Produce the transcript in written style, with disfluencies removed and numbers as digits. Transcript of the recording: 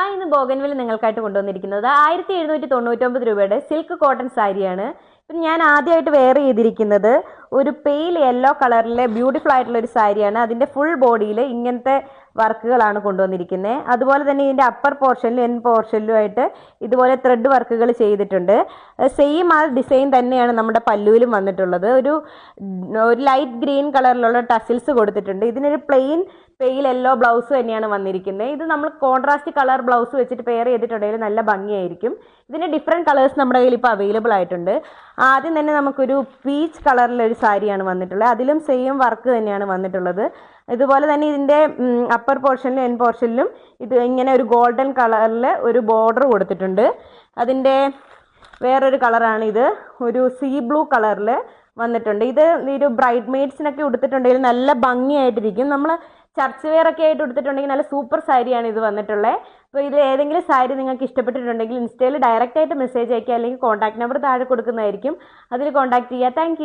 Hi, ഇന്ന് bougainvillea നിങ്ങൾക്കായിട്ട് കൊണ്ടുവന്നിരിക്കുന്നത് 1799 രൂപയുടെ സിൽക്ക് കോട്ടൺ സാരിയാണ്. പിന്നെ ഞാൻ ആദ്യമായിട്ട് വെയർ ചെയ്തിരിക്കുന്നത് ഒരു പെയിൽ യെല്ലോ കളറിലെ ബ്യൂട്ടിഫുൾ ആയിട്ടുള്ള ഒരു സാരിയാണ്. അതിൻ്റെ ഫുൾ ബോഡിയിൽ ഇങ്ങനത്തെ വർക്കുകളാണ് കൊണ്ടുവന്നിരിക്കുന്നത്. അതുപോലെ തന്നെ ഇതിൻ്റെ അപ്പർ പോർഷനിലും എൻ പോർഷനിലുമായിട്ട് ഇതുപോലെ ത്രെഡ് വർക്കുകൾ ചെയ്തിട്ടുണ്ട്. സെയിം ആ ഡിസൈൻ തന്നെയാണ് നമ്മുടെ പല്ലുവിലും വന്നിട്ടുള്ളത്. ഒരു ലൈറ്റ് ഗ്രീൻ കളറിലുള്ള ടസിൽസ് കൊടുത്തിട്ടുണ്ട്. ഇതിനൊരു പ്ലെയിൻ പെയിൽ യെല്ലോ ബ്ലൗസ് തന്നെയാണ് വന്നിരിക്കുന്നത്. ഇത് നമ്മൾ കോൺട്രാസ്റ്റ് കളർ ബ്ലൗസ് വെച്ചിട്ട് പെയർ ചെയ്തിട്ടുണ്ടെങ്കിൽ നല്ല ഭംഗിയായിരിക്കും. ഇതിന് ഡിഫറെൻറ്റ് കളേഴ്സ് നമ്മുടെ കയ്യിൽ ഇപ്പോൾ അവൈലബിൾ ആയിട്ടുണ്ട്. ആദ്യം തന്നെ നമുക്കൊരു പീച്ച് കളറിലൊരു സാരിയാണ് വന്നിട്ടുള്ളത്. അതിലും സെയിം വർക്ക് തന്നെയാണ് വന്നിട്ടുള്ളത്. ഇതുപോലെ തന്നെ ഇതിൻ്റെ അപ്പർ പോർഷനിലും എൻ പോർഷനിലും ഇത് ഇങ്ങനെ ഒരു ഗോൾഡൻ കളറിൽ ഒരു ബോർഡർ കൊടുത്തിട്ടുണ്ട്. അതിൻ്റെ വേറൊരു കളറാണ് ഇത്, ഒരു സീ ബ്ലൂ കളറിൽ വന്നിട്ടുണ്ട്. ഇത് ഒരു ബ്രൈഡ് മെയ്ഡ്സിനൊക്കെ ഉടുത്തിട്ടുണ്ടെങ്കിൽ നല്ല ഭംഗിയായിട്ടിരിക്കും. നമ്മൾ ചർച്ച് വെയർ ഒക്കെ ആയിട്ട് എടുത്തിട്ടുണ്ടെങ്കിൽ നല്ല സൂപ്പർ സാരിയാണ് ഇത് വന്നിട്ടുള്ളത്. അപ്പോൾ ഇത് ഏതെങ്കിലും സാരി നിങ്ങൾക്ക് ഇഷ്ടപ്പെട്ടിട്ടുണ്ടെങ്കിൽ ഇൻസ്റ്റയിൽ ഡയറക്റ്റ് ആയിട്ട് മെസ്സേജ് അയക്കുക, അല്ലെങ്കിൽ കോൺടാക്ട് നമ്പർ താഴെ കൊടുക്കുന്നതായിരിക്കും. അതിൽ കോൺടാക്ട് ചെയ്യുക. താങ്ക്